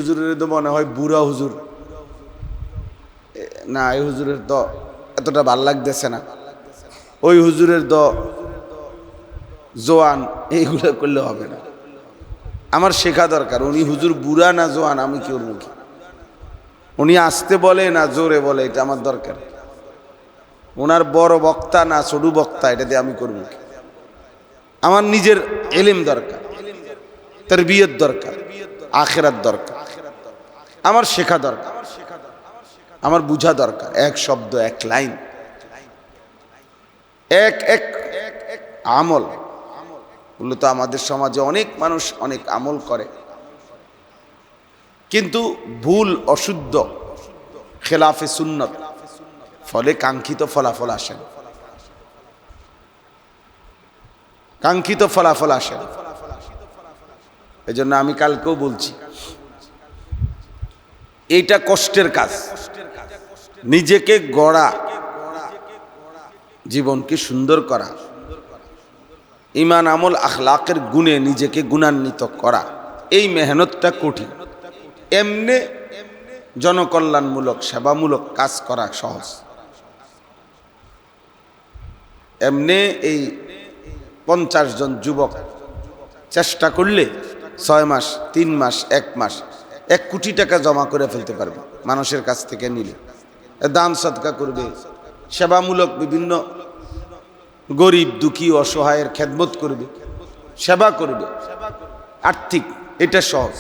হুজুরের তো মনে হয় বুড়া হুজুর, না এই হুজুরের তো এতটা ভাল লাগতেছে না, ওই হুজুরের তো জোয়ান, এইগুলো করলে হবে না। আমার শেখা দরকার উনি হুজুর বুড়া না জোয়ান, আমি কি ওর মুখে, উনি আসতে বলে না জোরে বলে, এটা আমার দরকার। ওনার বড় বক্তা না ছোট বক্তা, এটা দিয়ে আমি করব কি? আমার নিজের এলেম দরকার, তারবিয়ত দরকার, আখিরাত দরকার, আমার শেখা দরকার, আমার বুঝা দরকার। এক শব্দ, এক লাইন, এক এক আমল। বললো তো আমাদের সমাজে অনেক মানুষ অনেক আমল করে, কিন্তু ভুল, অশুদ্ধ, খেলাফে সুন্নত, ফলে কাঙ্ক্ষিত ফলাফল আসে না, কাঙ্ক্ষিত ফলাফল আসে না। এই জন্য আমি কালকেও বলছি, এইটা কষ্টের কাজ, নিজেকে গড়া, জীবনকে সুন্দর করা, ঈমান আমল আখলাকের গুণে নিজেকে গুণান্বিত করা, এই মেহনতটা কঠিন। এমনে জনকল্যাণমূলক সেবামূলক কাজ করা সহজ। এমনে এই 50 জন যুবক চেষ্টা করলে 6 মাস, 3 মাস, 1 মাস 1 কোটি টাকা জমা করে ফেলতে পারবে মানুষের কাছ থেকে নিলে। দান সদকা করবে, সেবামূলক বিভিন্ন গরিব দুঃখী অসহায়ের খেদমত করবে, সেবা করবে, আর্থিক, এটা সহজ।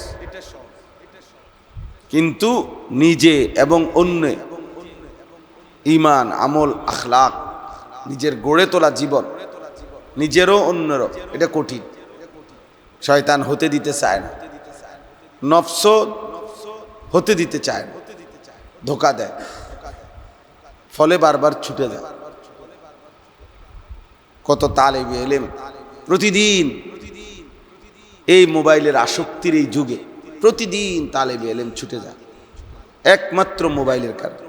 কিন্তু নিজে এবং অন্য ঈমান আমল আখলাক নিজের গড়ে তোলা জীবন, নিজেরও অন্যেরও, এটা কঠিন। শয়তান হতে দিতে চায় না, নফস হতে দিতে চায় না, ধোঁকা দেয়, ফলে বারবার ছুটে যায়। কত তালেবে ইলম প্রতিদিন এই মোবাইলের আসক্তির এই যুগে প্রতিদিন তালেবে ইলম ছুটে যায় একমাত্র মোবাইলের কারণে।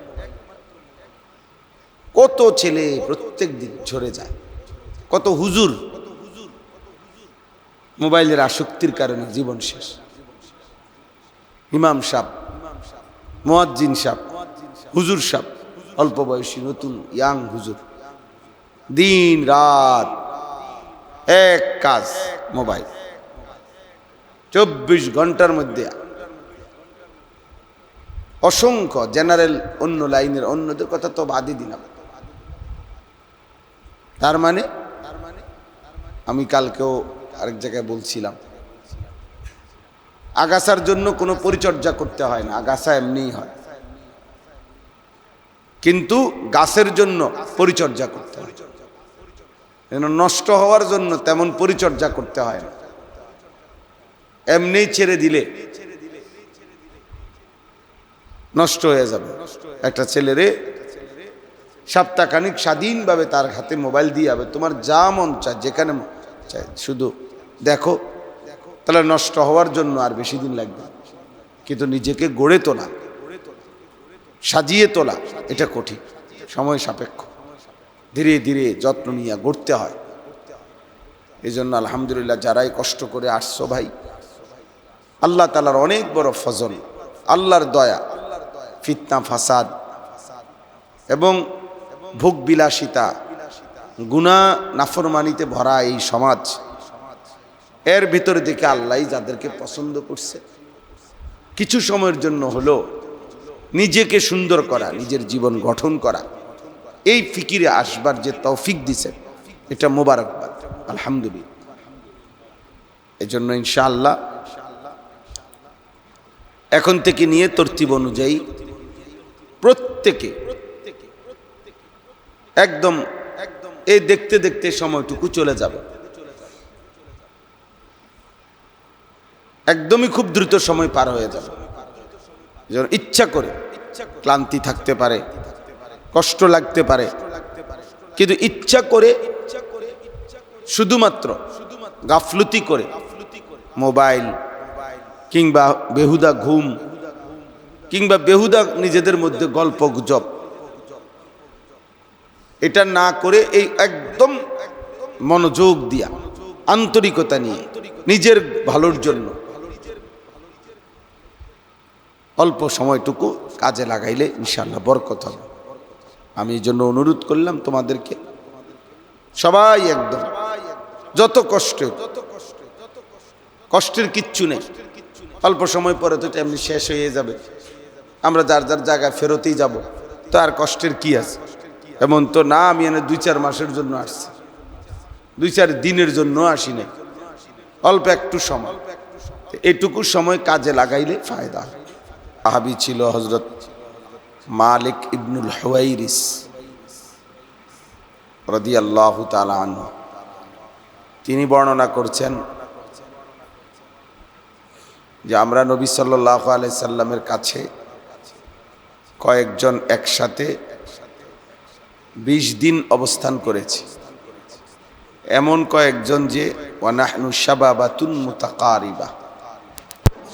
কত ছেলে প্রত্যেক দিন ঝরে যায়, কত হুজুর মোবাইলের আসক্তির কারণে জীবন শেষ। ইমাম সাহেব, মুয়াজ্জিন সাহেব, হুজুর সাহেব, অল্প বয়সী নতুন ইয়াং হুজুর, দিন রাত এক কাজ, মোবাইল। 24 ঘন্টার মধ্যে অসংখ্য জেনারেল অন্য লাইনের অন্যদের কথা তো বাদই দিলাম। তার মানে আমি কালকেও আরেক জায়গায় বলছিলাম, আগাছার জন্য কোনো পরিচর্যা করতে হয় না, আগাছা এমনিই হয়, কিন্তু গাছের জন্য পরিচর্যা করতে হয়। নষ্ট হওয়ার জন্য তেমন পরিচর্যা করতে হয় না, এমনি ছেড়ে দিলে নষ্ট হয়ে যাবে। একটা ছেলেরে সপ্তাহখানিক স্বাধীনভাবে তার হাতে মোবাইল দিয়ে যাবে, তোমার যা মন চায় যেখানে চায় শুধু দেখো, তাহলে নষ্ট হওয়ার জন্য আর বেশি দিন লাগবে। কিন্তু নিজেকে গড়ে তোলা, সাজিয়ে তোলা, এটা কঠিন, সময় সাপেক্ষ, ধীরে ধীরে যত্ন নিয়ে গড়তে হয়। এই জন্য আলহামদুলিল্লাহ যারাই কষ্ট করে আসছো ভাই, আল্লাহ তাআলার অনেক বড় ফজল, আল্লাহর দয়া। ফিতনা ফাসাদ এবং ভোগ বিলাসিতা, গুনাহ নাফরমানিতে ভরা এই সমাজ, এর ভিতরে থেকে আল্লাহ যাদেরকে পছন্দ করছে, কিছু সময়ের জন্য হলো নিজেকে সুন্দর করা, নিজের জীবন গঠন করা, এই ফিকিরে আসবার যে তৌফিক দিছে, এটা মোবারকবাদ, আলহামদুলিল্লাহ। এই জন্য ইনশাআল্লাহ এখন থেকে নিয়ে তরতিব অনুযায়ী প্রত্যেকে একদম এই দেখতে দেখতে সময়টুকু চলে যাবে, একদমই খুব দ্রুত সময় পার হয়ে যাবে। যেন ইচ্ছা করে, ক্লান্তি থাকতে পারে, কষ্ট লাগতে পারে, কিন্তু ইচ্ছা করে শুধুমাত্র গাফলতি করে মোবাইল কিংবা বেহুদা ঘুম কিংবা বেহুদা নিজেদের মধ্যে গল্প গুজব, এটা না করে এই একদম মনোযোগ দিয়া, আন্তরিকতা নিয়ে, নিজের ভালোর জন্য অল্প সময়টুকু কাজে লাগাইলে ইনশাআল্লাহ বরকত হবে। আমি এই জন্য অনুরোধ করলাম তোমাদেরকে, সবাই একদম যত কষ্ট, কষ্টের কিচ্ছু নেই, অল্প সময় পরে তো এমনি শেষ হয়ে যাবে, আমরা যার যার জায়গায় ফেরতেই যাব, তো আর কষ্টের কি আছে? এমন তো না আমি এনে 2-4 মাসের জন্য আসছি, 2-4 দিনের জন্য আসি নাই, অল্প একটু সময়, এটুকু সময় কাজে লাগাইলে ফায়দা। সাহাবী ছিল হযরত মালিক ইবনুল হুয়াইরিস রাদিয়াল্লাহু তাআলা আনহু। তিনি বর্ণনা করছেন যে আমরা নবী সাল্লাল্লাহু আলাইহি সাল্লামের কাছে কয়েকজন একসাথে 20 দিন অবস্থান করেছি। এমন কয়েকজন যে ওয়ানাহনু শাবাবাতুন মুতাকারিবা,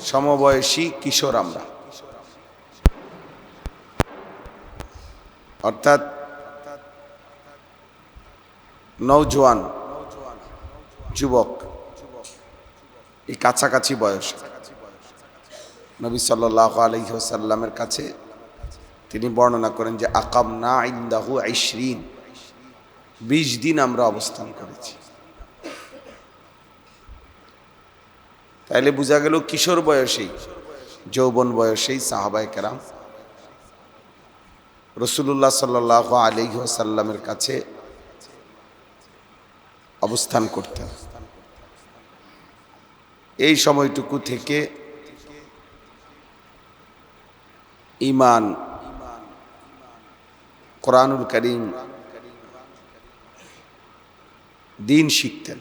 সমবয়সী কিশোর আমরা, অর্থাৎ নওজোয়ান যুবক, এই কাছাকাছি বয়স। নবী সাল্লাল্লাহু আলাইহি ওয়াসাল্লামের কাছে তিনি বর্ণনা করেন যে আকামনা ইনদাহু 20 দিন আমরা অবস্থান করেছি। তাইলে বোঝা গেল কিশোর বয়সেই, যৌবন বয়সেই সাহাবায়ে কেরাম রাসূলুল্লাহ সাল্লাল্লাহু আলাইহি ওয়াসাল্লামের কাছে অবস্থান করতেন। এই সময়টুকু থেকে ঈমান, কোরআনুল কারীম, দ্বীন শিখতেন।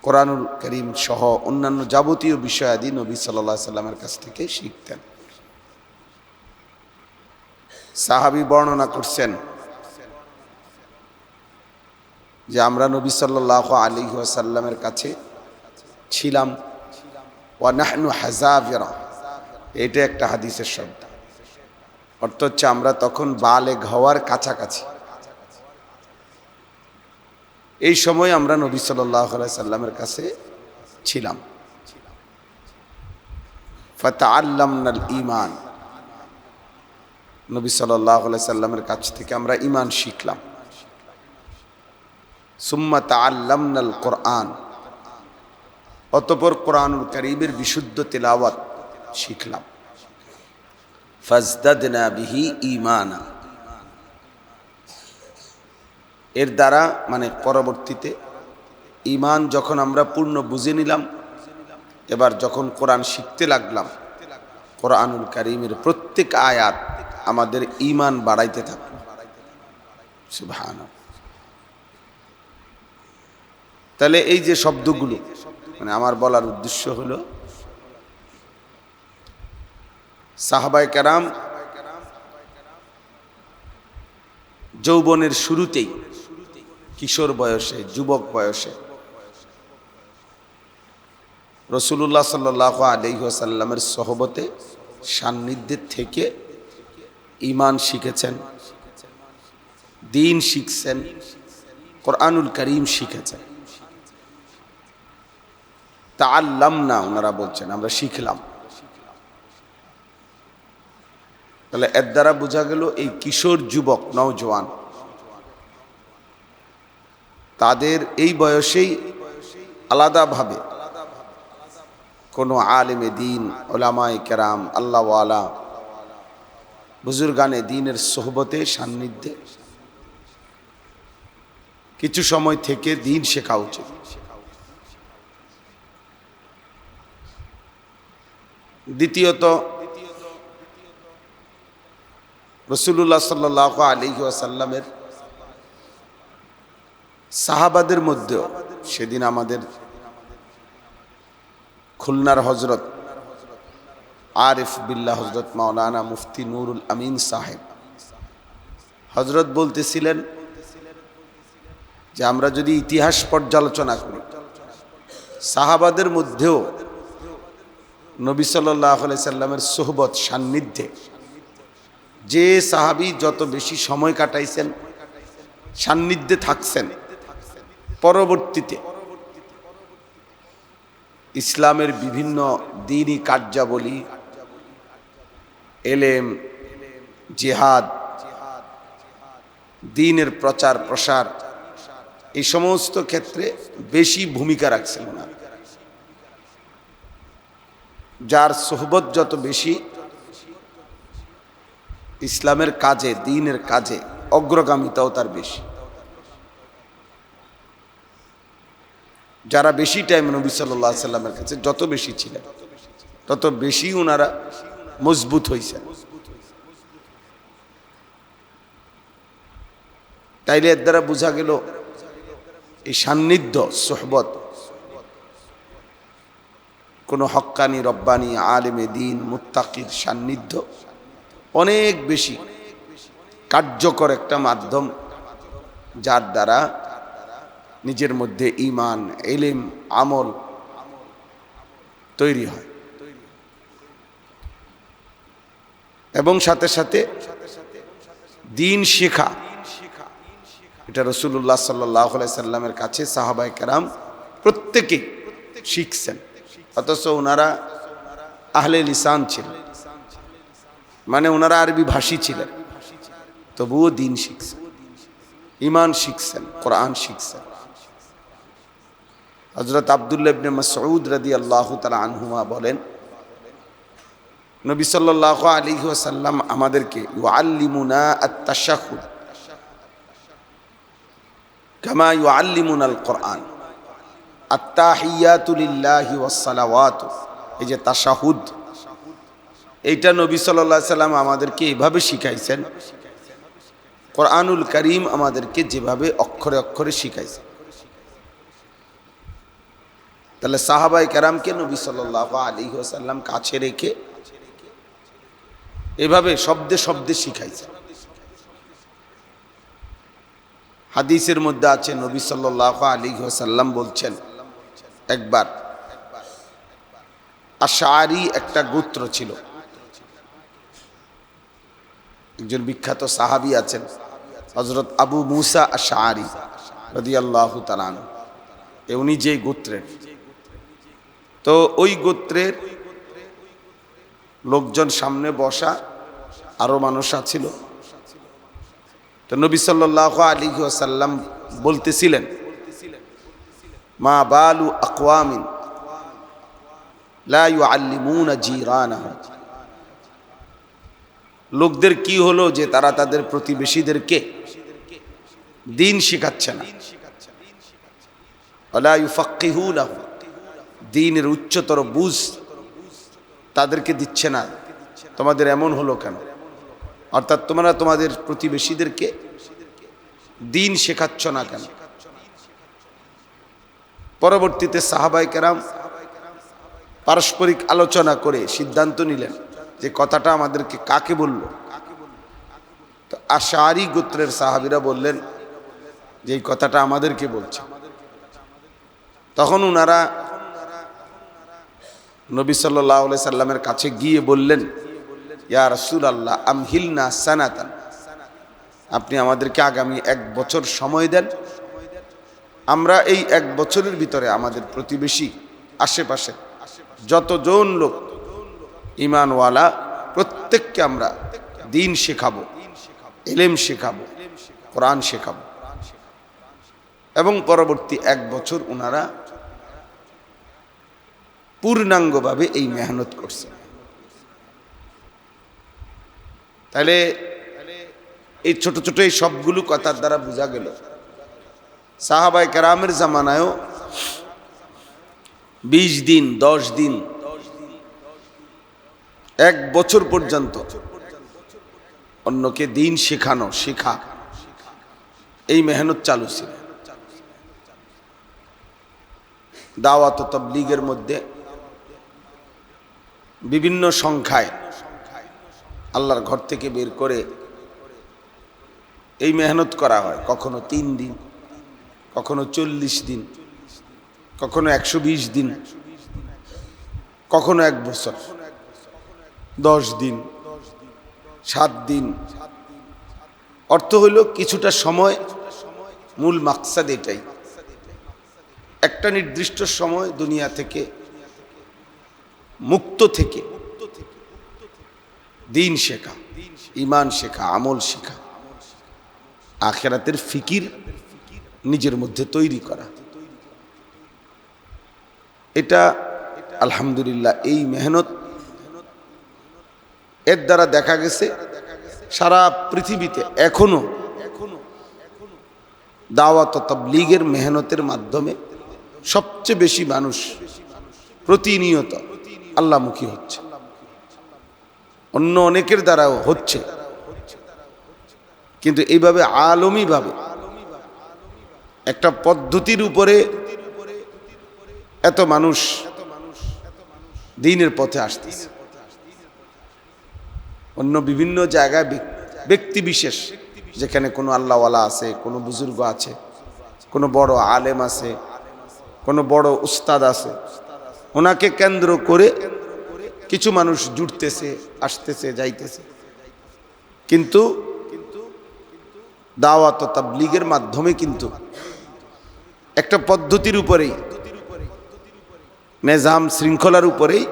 কোরআনুল কারীম সহ অন্যান্য যাবতীয় বিষয়াদি নবী সাল্লাল্লাহু আলাইহি সাল্লামের কাছ থেকে শিখতেন। সাহাবী বর্ণনা করছেন যে আমরা নবী সাল্লাল্লাহু আলাইহি ওয়াসাল্লামের কাছে ছিলাম ওয়া নাহনু হাযাবিরা, এটা একটা হাদিসের শব্দ, অর্থ হচ্ছে আমরা তখন বালেগ হওয়ার কাছাকাছি। এই সময় আমরা নবী সাল্লাল্লাহু আলাইহি সাল্লামের কাছে ছিলাম। ফাতাআল্লামনাল ঈমান, নবী সাল্লাল্লাহু আলাইহি সাল্লামের কাছ থেকে আমরা ঈমান শিখলাম। সুম্মা তাআল্লামনাল কোরআন, অতঃপর কোরআনুল কারীমের বিশুদ্ধ তেলাওয়াত শিখলাম। ফাজদাদনা বিহি ঈমানা, এর দ্বারা মানে পরবর্তীতে ঈমান যখন আমরা পূর্ণ বুঝে নিলাম, এবার যখন কোরআন শিখতে লাগলাম, কোরআনুল কারীমের প্রত্যেক আয়াত আমাদের ঈমান বাড়াইতে থাকে। সুবহানাল্লাহ। তাহলে এই যে শব্দগুলো, মানে আমার বলার উদ্দেশ্য হলো সাহাবায়ে কেরাম যৌবনের শুরুতেই, কিশোর বয়সে, যুবক বয়সে রাসূলুল্লাহ সাল্লাল্লাহু আলাইহি ওয়াসাল্লামের সোহবতে, সান্নিধ্যে থেকে ঈমান শিখেছেন, দ্বীন শিখছেন, কোরআনুল কারীম শিখেছেন। তাআল্লামনা, ওনারা বলছেন আমরা শিখলাম। তাহলে এর দ্বারা বোঝা গেল এই কিশোর যুবক, নওজোয়ান, তাদের এই বয়সেই আলাদাভাবে কোনো আলেমে দ্বীন, উলামায়ে কেরাম, আল্লাহওয়ালা, বুজুর্গানে দ্বীনের সোহবতে, সান্নিধ্যে কিছু সময় থেকে দ্বীন শেখা উচিত। দ্বিতীয়ত, রাসূলুল্লাহ সাল্লাল্লাহু আলাইহি ওয়াসাল্লামের সাহাবাদের মধ্যেও, সেদিন আমাদের খুলনার হজরত আরিফ বিল্লাহ হজরত মাওলানা মুফতি নুরুল আমিন সাহেব হজরত বলতেছিলেন যে আমরা যদি ইতিহাস পর্যালোচনা করি, সাহাবাদের মধ্যেও নবী সাল্লাল্লাহু আলাইহি সাল্লামের সোহবত, সান্নিধ্যে যে সাহাবী যত বেশি সময় কাটাইছেন, সান্নিধ্যে থাকছেন, পরবর্তীতে ইসলামের বিভিন্ন দ্বীনি কার্যাবলী, এলেম, জিহাদ, দ্বীনের প্রচার প্রসার, এই সমস্ত ক্ষেত্রে বেশি ভূমিকা রাখছেন ওনারা। যার সোহবত যত বেশি, ইসলামের কাজে, দ্বীনের কাজে অগ্রগামিতাও তার বেশি। যারা বেশি টাইম নবী সাল্লাল্লাহু আলাইহি সাল্লামের কাছে যত বেশি ছিলেন, তত বেশি ওনারা মজবুত হয়েছেন। তাইলে এর দ্বারা বোঝা গেল এই সান্নিধ্য, সোহবত কোনো হক্কানি রব্বানি আলেমে দ্বীন মুত্তাকির সান্নিধ্য অনেক বেশি কার্যকর একটা মাধ্যম, যার দ্বারা নিজের মধ্যে ঈমান, ইলম, আমল তৈরি হয়। এবং সাথে সাথে দ্বীন শেখা, এটা রাসূলুল্লাহ সাল্লাল্লাহু আলাইহি সাল্লামের কাছে সাহাবায়ে কেরাম প্রত্যেকেই শিখছেন। অথচ ওনারা আহলে লিসান ছিলেন, মানে ওনারা আরবি ভাষী ছিলেন, তবুও দ্বীন শিখছেন, ঈমান শিখছেন, কোরআন শিখছেন। হযরত আব্দুল্লাহ ইবনে মাসউদ রাদিয়াল্লাহু তাআলা আনহুমা বলেন, নবী সাল্লাল্লাহু আলাইহি ওয়াসাল্লাম আমাদেরকে ইউআল্লিমুনা আত-তাশাহুদ কামা ইউআল্লিমুনাল কোরআন, আত-তাহিয়াতু লিল্লাহি ওয়াস-সালাওয়াতু, এই যে তাশাহুদ, এইটা নবী সাল্লাল্লাহু আলাইহি সাল্লাম আমাদেরকে এভাবে শিখাইছেন, কোরআনুল কারীম আমাদেরকে যেভাবে অক্ষরে অক্ষরে শিখাইছেন। তাহলে সাহাবায়ে কেরামকে নবী সাল্লাল্লাহু আলাইহি ওয়াসাল্লাম কাছে রেখে এভাবে শব্দে শব্দে শিখাইছেন। হাদিসের মধ্যে আছে নবী সাল্লাল্লাহু আলাইহি ওয়াসাল্লাম বলছেন, একবার আশআরী একটা গোত্র ছিল, একজন বিখ্যাত সাহাবী আছেন হযরত আবু মুসা আশআরী রাদিয়াল্লাহু তাআলা আনহু, উনি যে গোত্রের, তো ওই গোত্রের লোকজন সামনে বসা, আরো মানুষ আছিল। তো নবী সাল্লাল্লাহু আলাইহি ওয়াসাল্লাম বলতেছিলেন, মা বালু আকওয়ামিন লা ইউআল্লিমুনা জিরানাহুম, লোকদের কি হলো যে তারা তাদের প্রতিবেশীদেরকে দ্বীন শিখাচ্ছে না, ওয়ালা ইউফাক্কিহুনাহুম, দ্বীনের উচ্চতর বুঝ তাদেরকে দিচ্ছে না, তোমাদের এমন হলো কেন? অর্থাৎ তোমরা তোমাদের প্রতিবেশীদেরকে দ্বীন শেখাচ্ছ না কেন? পরবর্তীতে সাহাবায়ে কেরাম পারস্পরিক আলোচনা করে সিদ্ধান্ত নিলেন যে কথাটা আমাদেরকে কাকে বলল। তো আশআরী গোত্রের সাহাবীরা বললেন যে এই কথাটা আমাদেরকে বলছে। তখন ওনারা নবী সাল্লাল্লাহু আলাইহি সাল্লামের কাছে গিয়ে বললেন, ইয়া রাসূলুল্লাহ আমহিলনা সানাতান, আপনি আমাদেরকে আগামী 1 বছর সময় দেন, আমরা এই 1 বছরের ভিতরে আমাদের প্রতিবেশী আশেপাশে যতজন লোক ঈমানওয়ালা প্রত্যেককে আমরা দ্বীন শেখাবো, ইলম শেখাবো, কোরআন শেখাবো। এবং পরবর্তী 1 বছর ওনারা পূর্ণাঙ্গভাবে এই মেহনত করছে। তাহলে এই ছোট ছোট এই সবগুলো কথার দ্বারা বোঝা গেল সাহাবায়ে কেরামের জামানায়ও 20 দিন, 10 দিন, 1 বছর পর্যন্ত অন্যকে দ্বীন শেখানো, শেখা, এই মেহনত চালু ছিল। দাওয়াত ও তাবলীগের মধ্যে বিভিন্ন সংখ্যায় আল্লাহর ঘর থেকে বের করে এই মেহনত করা হয়, কখনো 3 দিন, কখনো 40 দিন, কখনো 120 দিন, কখনো 1 বছর, 10 দিন, 7 দিন। অর্থ হইল কিছুটা সময়, মূল মাকসাদ এটাই, একটা নির্দিষ্ট সময় দুনিয়া থেকে মুক্ত থেকে দিন শেখা, ঈমান শেখা, আমল শেখা, আখিরাতের ফিকির নিজের মধ্যে তৈরি করা, এটা আলহামদুলিল্লাহ এই মেহনত এর দ্বারা দেখা গেছে সারা পৃথিবীতে এখনো দাওয়াত ও তাবলীগের মেহনতের মাধ্যমে সবচেয়ে বেশি মানুষ প্রতিনিয়ত আল্লাহমুখী হচ্ছে। অন্য অনেকের দ্বারাও হচ্ছে, কিন্তু এইভাবে আলমীভাবে একটা পদ্ধতির উপরে এত মানুষ দ্বীনের পথে আসতেছে। অন্য বিভিন্ন জায়গায় ব্যক্তি বিশেষ, যেখানে কোনো আল্লাহওয়ালা আছে, কোনো বুজুর্গ আছে, কোনো বড় আলেম আছে, কোনো বড় উস্তাদ আছে, ওনাকে কেন্দ্র করে কিছু মানুষ জুটতেছে, আসতেছে, যাইতেছে। কিন্তু দাওয়াত ও তাবলীগের মাধ্যমে কিন্তু একটা পদ্ধতির উপরেই, নিজাম শৃঙ্খলার উপরেই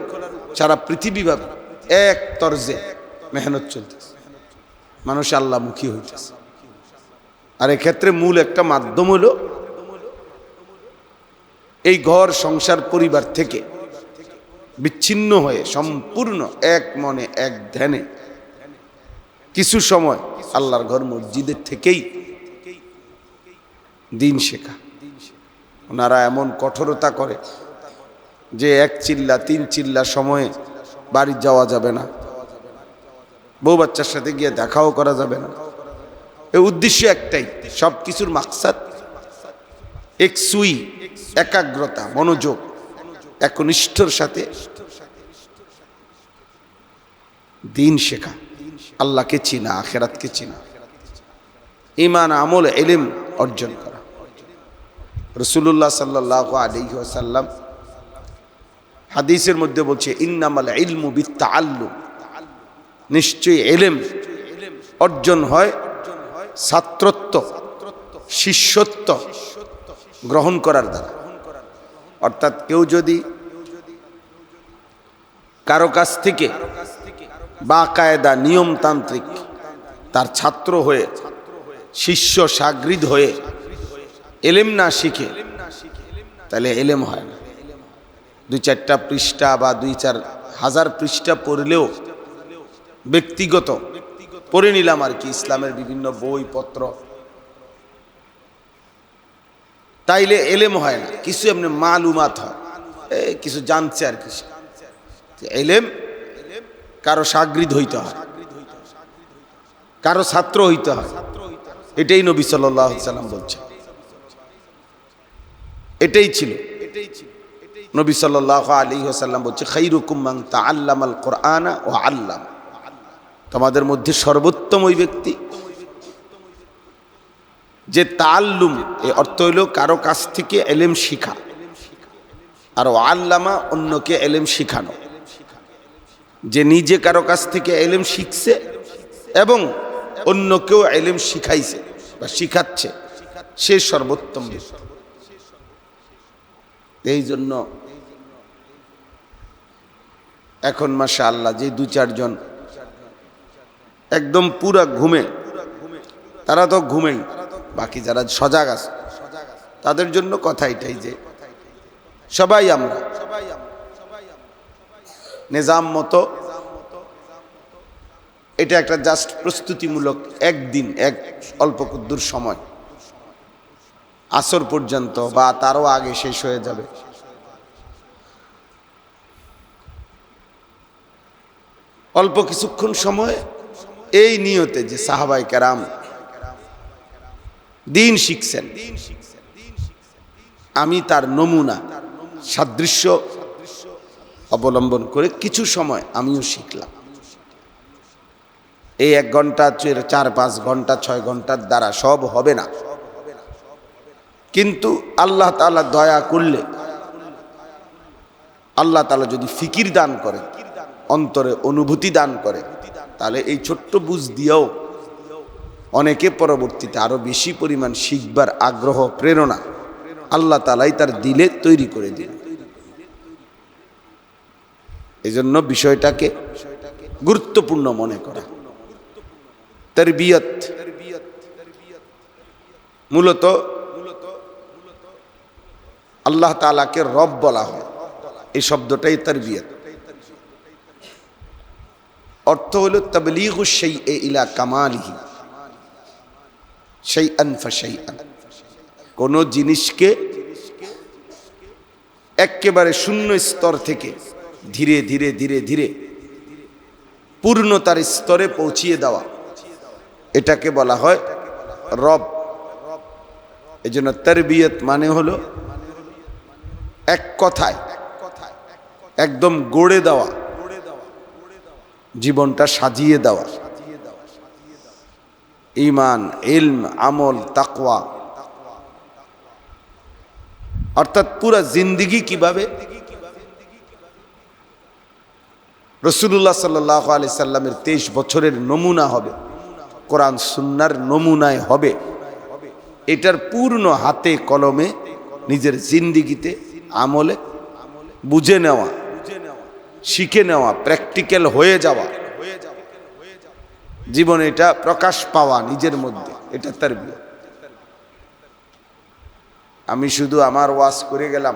সারা পৃথিবীব্যাপী এক তরজে মেহনত চলতেছে, মানুষ আল্লাহমুখী হইতেছে। আর এক্ষেত্রে মূল একটা মাধ্যম হলো এই ঘর সংসার পরিবার থেকে বিচ্ছিন্ন হয়ে সম্পূর্ণ এক মনে এক ধ্যানে কিছু সময় আল্লাহর ঘর মসজিদের থেকেই দিন শেখা। ওনারা এমন কঠোরতা করে যে 1 চিল্লা 3 চিল্লা সময়ে বাড়ি যাওয়া যাবে না, বউ বাচ্চার সাথে গিয়ে দেখাও করা যাবে না। এই উদ্দেশ্য একটাই, সব কিছুর মাকসাদ একসুই, একাগ্রতা, মনোযোগ, একনিষ্ঠর সাথে দিন শেখা, আল্লাহকে চিনা, আখিরাতকে চিনা, ঈমান, আমল, ইলম অর্জন করা। রাসূলুল্লাহ সাল্লাল্লাহু আলাইহি ওয়াসাল্লাম হাদিসের মধ্যে বলছে, ইন্নামাল ইলমু বিত্তাআল্লুম, নিশ্চয়ই ইলম অর্জন হয় ছাত্রত্ব, শিষ্যত্ব গ্রহণ করার দ্বারা। অর্থাৎ কেউ যদি কারো কাছ থেকে বাকায়দা নিয়মতান্ত্রিক তার ছাত্র হয়ে, শিষ্য সাগরিদ হয়ে ইলম না শিখে, তাহলে ইলম হয় না। 2-4টা পৃষ্ঠা বা 2-4 হাজার পৃষ্ঠা পড়লেও, ব্যক্তিগত পড়ে নিলাম আর কি, ইসলামের বিভিন্ন বই পত্র, তাইলে ইলম হয় না। কিছু এমনি মালুমাত হয়, কিছু জানছে আর কি। ইলম কারো সাগরিদ হইতে হয়, কারো ছাত্র হইতে হয়। এটাই নবী সাল্লাল্লাহু আলাইহি সাল্লাম বলছেন, এটাই ছিল। নবী সাল্লাল্লাহু আলাইহি ওয়াসাল্লাম বলছে, খায়রুকুম মান তাআল্লামাল কুরআনা ওয়া আল্লাম, তোমাদের মধ্যে সর্বোত্তম ওই ব্যক্তি যে তাআল্লুম, এই অর্থ হইল কারো কাছ থেকে ইলম শিখা, আর আল্লামা অন্যকে ইলম শিখানো। যে নিজে কারো কাছ থেকে ইলম শিখছে এবং অন্যকেও ইলম শিখাইছে বা শিখাচ্ছে, সে সর্বোত্তম ব্যক্তি। এই জন্য এখন মাশাআল্লাহ যে 2-4 জন একদম পুরা ঘুমে, তারা তো ঘুমেই, বাকি যারা সজাগ আছে তাদের জন্য কথা এটাই যে সবাই আমরা নিজাম মতো, এটা একটা জাস্ট প্রস্তুতিমূলক একদিন, এক অল্প দূর সময়, আসর পর্যন্ত বা তারও আগে শেষ হয়ে যাবে। অল্প কিছুক্ষণ সময় এই নিয়তে যে সাহাবায়ে কেরাম দিন শিখছেন, আমি তার নমুনা সাদৃশ্য অবলম্বন করে কিছু সময় আমিও শিখলাম। এই 1 ঘন্টা, 4-5 ঘন্টা, 6 ঘন্টার দ্বারা সব হবে না, কিন্তু আল্লাহ তাআলা দয়া করলে, আল্লাহ তাআলা যদি ফিকির দান করে, অন্তরে অনুভূতি দান করে, তাহলে এই ছোট্ট বুঝ দিয়েও অনেকে পরবর্তীতে আরো বেশি পরিমাণ শিখবার আগ্রহ, প্রেরণা আল্লাহ তাআলাই তার দিলে তৈরি করে দিন। এই জন্য বিষয়টাকে গুরুত্বপূর্ণ মনে করা। তারবিয়ত মূলত আল্লাহ তাআলাকে রব বলা হয়, এই শব্দটাই তারবিয়ত। অর্থ হলো তাবলীগুশ শাইই ইলা কামালিহি শাইআন ফাশাইআন, কোন জিনিসকে একেবারে শূন্য স্তর থেকে ধীরে ধীরে ধীরে ধীরে পূর্ণতার স্তরে পৌঁছিয়ে দেওয়া, এটাকে বলা হয় রব। এই জন্য তারবিয়ত মানে হলো এক কথায় একদম গড়ে দেওয়া, জীবনটা সাজিয়ে দেওয়া। ঈমান, ইলম, আমল, তাকওয়া, অর্থাৎ পুরা জিন্দেগি কিভাবে রাসূলুল্লাহ সাল্লাল্লাহু আলাইহি সাল্লামের 23 বছরের নমুনা হবে, কোরআন সুন্নাহর নমুনায় হবে, এটার পূর্ণ হাতে কলমে নিজের জিন্দেগিতে আমলে বুঝে নেওয়া, শিখে নেওয়া, প্র্যাকটিক্যাল হয়ে যাওয়া, জীবনে এটা প্রকাশ পাওয়া নিজের মধ্যে, এটা তারবিয়ত। আমি শুধু আমার ওয়াজ করে গেলাম,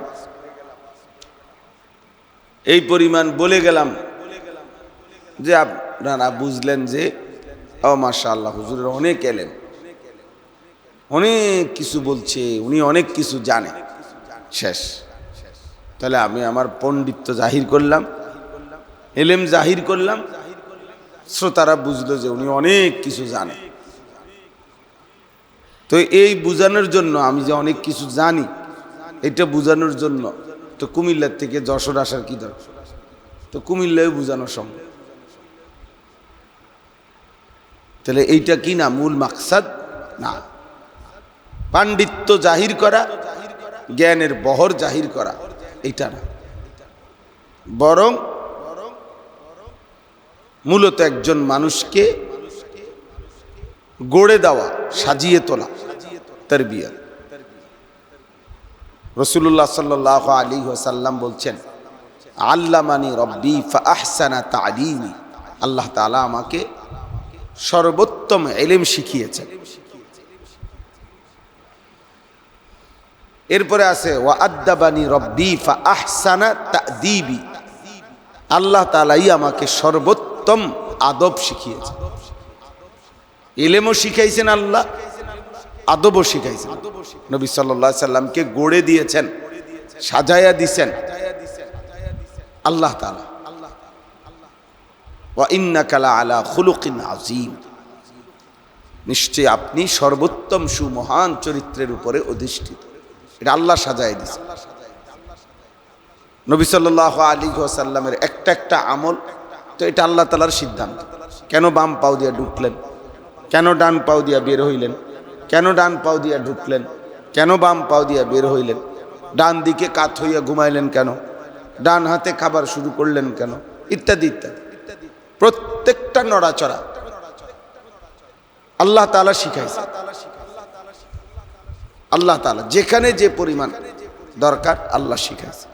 এই পরিমাণ বলে গেলাম যে আপনারা বুঝলেন যে ও মাশাআল্লাহ হুজুরের অনেক এলেম, অনেক কিছু বলছে, উনি অনেক কিছু জানে, শেষ। তাহলে আমি আমার পণ্ডিত্য জাহির করলাম, এলেম জাহির করলাম, শ্রোতারা বুঝলো যে উনি অনেক কিছু জানে। তো এই বোঝানোর জন্য, আমি যে অনেক কিছু জানি এটা বোঝানোর জন্য তো কুমিল্লার থেকে যশোর আসার কি দরকার? তো কুমিল্লায় বোঝানো সম্ভব। তাহলে এইটা কি না মূল মাকসাদ? না, পাণ্ডিত্য জাহির করা, জ্ঞানের বহর জাহির করা, এটা না, বরং মূলত একজন মানুষকে গড়ে দেওয়া, সাজিয়ে তোলা, তারবিয়ত। রাসূলুল্লাহ সাল্লাল্লাহু আলাইহি ওয়াসাল্লাম বলছেন, আল্লামানি রব্বি ফাআহসানা তা'লিমি, আল্লাহ তাআলা আমাকে সর্বোত্তম ইলম শিখিয়েছেন। এরপরে আছে ওয়া আদ্দাবানি রব্বি ফাআহসানা তা'দীবি, আল্লাহ তাআলাই আমাকে সর্বোত্তম আদব শিখিয়েছেন। ইলমও শিখাইছেন আল্লাহ, আদবও শিখাইছেন। নবী সাল্লাল্লাহু আলাইহি সাল্লামকে গড়ে দিয়েছেন, সাজায়া দিয়েছেন আল্লাহ তাআলা। ওয়া ইন্নাকা লাআলা খুলুকিন আযীম, নিশ্চয় আপনি সর্বোত্তম সুমহান চরিত্রের উপরে অধিষ্ঠিত, এটা আল্লাহ সাজায় দিয়েছেন। নবী সাল্লাল্লাহু আলাইহি ওয়াসাল্লামের একটা একটা আমল তো এটা আল্লাহ তাআলার সিদ্ধান্ত। কেন বাম পাও দিয়া ঢুকলেন, কেন ডান পাও দিয়া বের হইলেন, কেন ডান পাও দিয়া ঢুকলেন, কেন বাম পাও দিয়া বের হইলেন, ডান দিকে কাত হইয়া ঘুমাইলেন কেন, ডান হাতে খাবার শুরু করলেন কেন, ইত্যাদি ইত্যাদি। প্রত্যেকটা নড়াচড়া আল্লাহ তাআলা শিখাইছে। আল্লাহ তাআলা যেখানে যে পরিমাণ দরকার আল্লাহ শিখাইছে,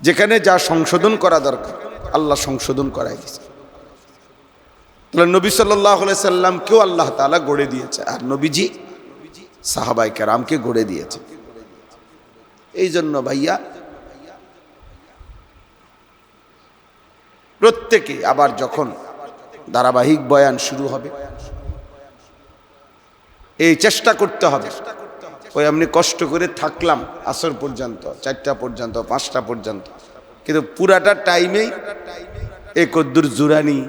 যেখানে যা সংশোধন করা দরকার আল্লাহ সংশোধন করাই দিয়েছে। তাহলে নবী সাল্লাল্লাহু আলাইহি সাল্লামকেও আল্লাহ তাআলা গড়ে দিয়েছে, আর নবীজি সাহাবায়ে কেরামকে গড়ে দিয়েছে। এই জন্য ভাইয়া প্রত্যেকে আবার যখন ধারাবাহিক বয়ান শুরু হবে এই চেষ্টা করতে হবে, ওই এমনি কষ্ট করে থাকলাম আসর পর্যন্ত, 4টা পর্যন্ত, 5টা পর্যন্ত, কিন্তু পুরাটা টাইমেই এ কদ্দুর জুরানি,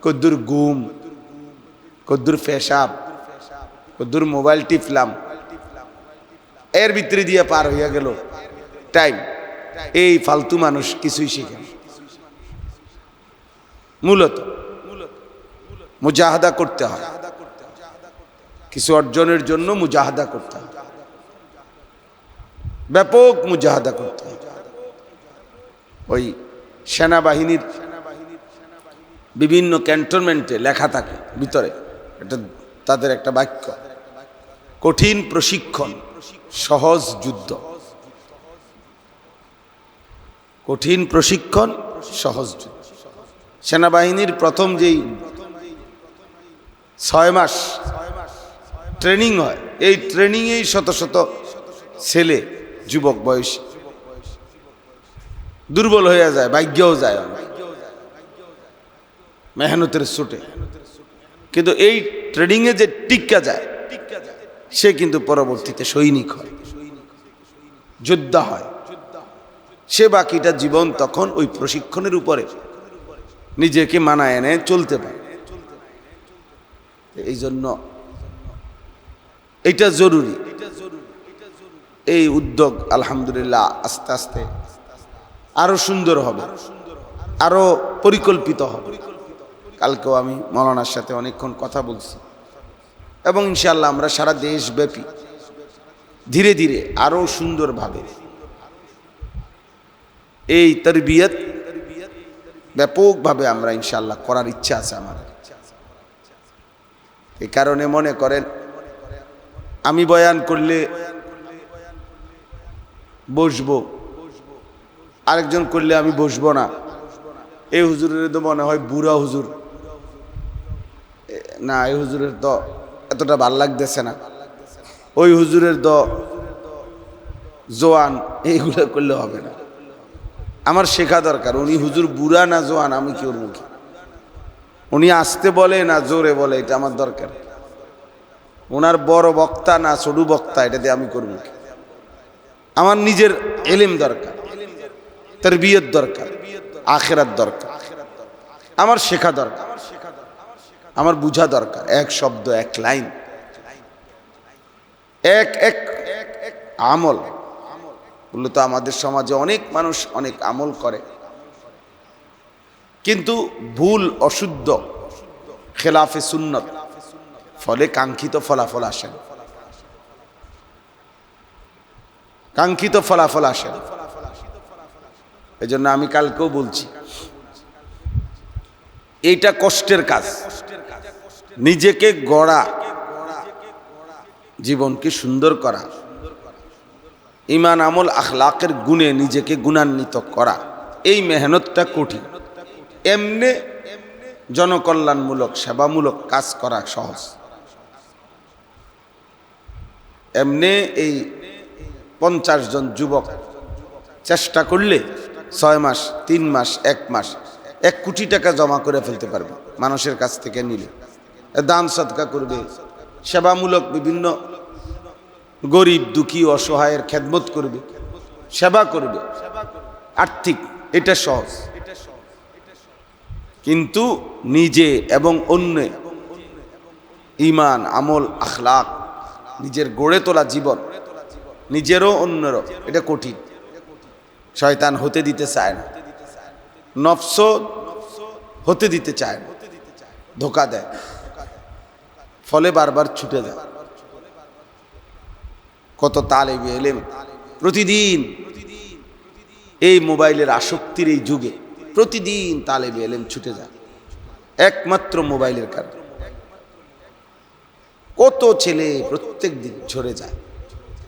কদ্দুর গুম, কদ্দুর পেশাব, কদ্দুর মোবাইল টিপলাম, এর ভিতরে দিয়ে পার হইয়া গেল টাইম। এই ফালতু মানুষ কিছুই শিখে না। মূলত মুজাহাদা করতে হয়, কিছু অর্জনের জন্য মুজাহাদা করতে হয়, ব্যাপক মুজাহাদা করতে হয়। ওই সেনাবাহিনীর বিভিন্ন ক্যান্টনমেন্টে লেখা থাকে ভিতরে, এটা তাদের একটা বাক্য, কঠিন প্রশিক্ষণ সহজ যুদ্ধ। কঠিন প্রশিক্ষণ সহজ যুদ্ধ। সেনাবাহিনীর প্রথম যেই 6 মাস ট্রেনিং হয়, এই ট্রেনিংয়েই শত শত ছেলে যুবক বয়সী দুর্বল হয়ে যায়, ভাগ্যও যায় মেহনতের ছুটে। কিন্তু এই ট্রেনিংয়ে যে টিকা যায় সে কিন্তু পরবর্তীতে সৈনিক হয়, যোদ্ধা হয়। সে বাকিটা জীবন তখন ওই প্রশিক্ষণের উপরে নিজেকে মানায় এনে চলতে পারে। এই জন্য এটা জরুরি। এই উদ্যোগ আলহামদুলিল্লাহ আস্তে আস্তে আরো সুন্দর হবে, আরো পরিকল্পিত হবে। কালকেও আমি মৌলানার সাথে অনেকক্ষণ কথা বলছি এবং ইনশাআল্লাহ আমরা সারা দেশব্যাপী ধীরে ধীরে আরো সুন্দরভাবে এই তারবিয়ত ব্যাপকভাবে আমরা ইনশাআল্লাহ করার ইচ্ছা আছে আমাদের। এই কারণে মনে করেন আমি বয়ান করলে বসবো, আরেকজন করলে আমি বসবো না। এই হুজুরের তো মনে হয় বুড়া হুজুর, না এই হুজুরের তো এতটা ভাল লাগতেছে না, ওই হুজুরের তো জোয়ান, এইগুলো করলে হবে না। আমার শেখা দরকার উনি হুজুর বুড়া না জোয়ান, আমি কি ওর মুখে উনি আসতে বলে না জোরে বলে, এটা আমার দরকার। ওনার বড় বক্তা না ছোট বক্তা, এটা দিয়ে আমি করব কি? আমার নিজের ইলম দরকার, তারবিয়ত দরকার, আখিরাত দরকার, আমার শেখা দরকার, আমার বুঝা দরকার। এক শব্দ, এক লাইন, এক এক আমল বললো তো আমাদের সমাজে অনেক মানুষ অনেক আমল করে, কিন্তু ভুল, অশুদ্ধ, খেলাফে সুন্নত, ফলে কাঙ্ক্ষিত ফলাফল আসে না। কাঙ্ক্ষিত ফলাফল আসে না। এই জন্য আমি কালকেও বলছি, এইটা কষ্টের কাজ। নিজেকে গড়া, জীবনকে সুন্দর করা, ঈমান আমল আখলাকের গুণে নিজেকে গুণান্বিত করা, এই মেহনতটা কঠিন। এমনে জনকল্যাণমূলক সেবামূলক কাজ করা সহজ। এমনে এই 50 জন যুবক চেষ্টা করলে 6 মাস, 3 মাস, 1 মাস 1 কোটি টাকা জমা করে ফেলতে পারবে। মানুষের কাছ থেকে নিলে দান সদকা করবে, সেবামূলক বিভিন্ন গরিব দুঃখী অসহায়ের খেদমত করবে, সেবা করবে, আর্থিক, এটা সহজ। কিন্তু নিজে এবং অন্য ঈমান আমল আখলাক নিজের গড়ে তোলা জীবন, নিজেরও অন্যেরও, এটা কঠিন। শয়তান হতে দিতে চায় না, নফস হতে দিতে চায় না, ধোকা দেয়, ফলে বারবার ছুটে যায়। কত তালেবে ইলম প্রতিদিন এই মোবাইলের আসক্তির এই যুগে প্রতিদিন তালেবে ইলম ছুটে যায় একমাত্র মোবাইলের কারণে। কত ছেলে প্রত্যেক দিন ঝরে যায়,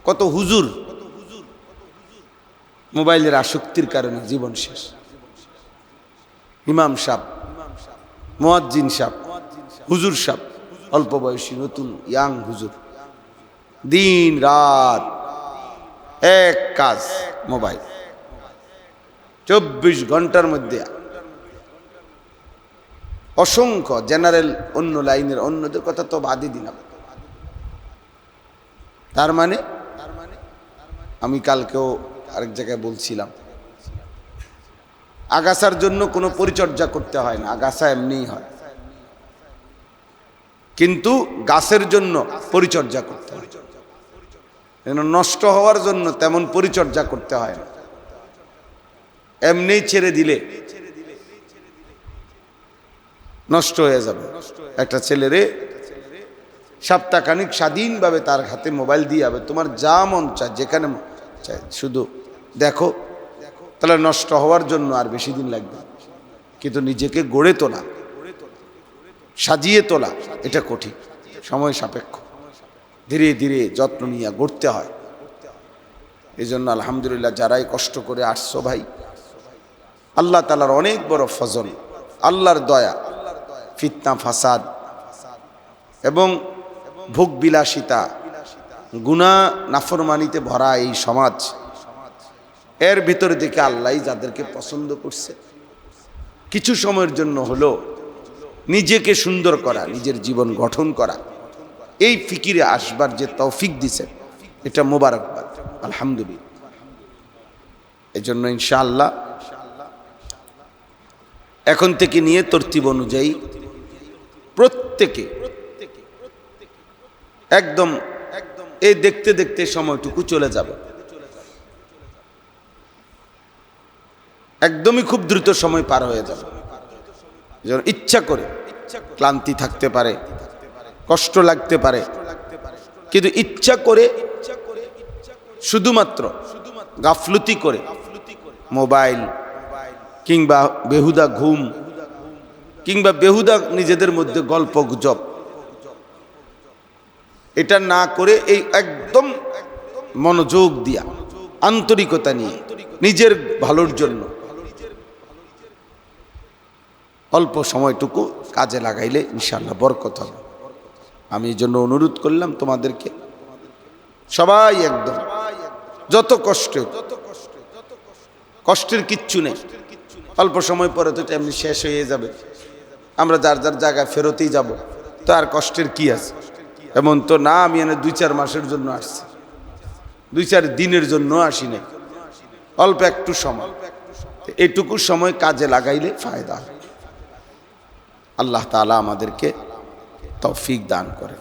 কত হুজুর মোবাইলের আসক্তির কারণে জীবন শেষ। ইমাম সাহেব, মুয়াজ্জিন সাহেব, হুজুর সাহেব, অল্প বয়সী নতুন ইয়াং হুজুর, দিন রাত এক কাজ, মোবাইল। 24 ঘন্টার মধ্যে অসংখ্য জেনারেল অন্য লাইনের অন্যদের কথা তো বাদই দিলাম। তার মানে আমি কালকেও আরেক জায়গায় বলছিলাম, আগাছার জন্য কোনো পরিচর্যা করতে হয় না, আগাছা এমনিই হয়। কিন্তু গাছের জন্য পরিচর্যা করতে হয়, নষ্ট হওয়ার জন্য তেমন পরিচর্যা করতে হয় না। এমনি ছেড়ে দিলে নষ্ট হয়ে যাবে। একটা ছেলেরে সপ্তাহখানিক স্বাধীনভাবে তার হাতে মোবাইল দিয়ে যাবে, তোমার যা মন চায় যেখানে চায় শুধু দেখো, তাহলে নষ্ট হওয়ার জন্য আর বেশি দিন লাগবে। কিন্তু নিজেকে গড়ে তোলা, সাজিয়ে তোলা, এটা কঠিন, সময় সাপেক্ষ, ধীরে ধীরে যত্ন নিয়ে গড়তে হয়। এই জন্য আলহামদুলিল্লাহ যারাই কষ্ট করে আসছো ভাই, আল্লাহ তাআলার অনেক বড় ফজল, আল্লাহর দয়া। ফিতনা ফাসাদ এবং ভোগ বিলাসিতা, গুনাহ নাফরমানিতে ভরা এই সমাজ, এর ভিতরে থেকে আল্লাহ যাদেরকে পছন্দ করছে, কিছু সময়ের জন্য হলো নিজেকে সুন্দর করা, নিজের জীবন গঠন করা, এই ফিকিরে আসবার যে তৌফিক দিছে, এটা মোবারকবাদ, আলহামদুলিল্লাহ। এই জন্য ইনশাআল্লাহ এখন থেকে নিয়ে তরতিব অনুযায়ী প্রত্যেকে একদম এই দেখতে দেখতে সময়টুকু চলে যাবে, একদমই খুব দ্রুত সময় পার হয়ে যাবে। যেন ইচ্ছা করে, ক্লান্তি থাকতে পারে, কষ্ট লাগতে পারে, কিন্তু ইচ্ছা করে শুধুমাত্র গাফলতি করে মোবাইল কিংবা বেহুদা ঘুম কিংবা বেহুদা নিজেদের মধ্যে গল্প গুজব, এটা না করে এই একদম মনোযোগ দিয়া, আন্তরিকতা নিয়ে নিজের ভালোর জন্য অল্প সময়টুকু কাজে লাগাইলে ইনশাআল্লাহ বরকত হবে। আমি এই জন্য অনুরোধ করলাম তোমাদেরকে, সবাই একদম যত কষ্টের কিচ্ছু নেই, অল্প সময় পরে তো এমনি শেষ হয়ে যাবে, আমরা যার যার জায়গায় ফেরতেই যাব, তো আর কষ্টের কি আছে? এমন তো না আমি এনে 2-4 মাসের জন্য আসছি, 2-4 দিনের জন্য আসি নাই, অল্প একটু সময়, এইটুকু সময় কাজে লাগাইলে ফায়দা। আল্লাহ তাআলা আমাদেরকে তৌফিক দান করে।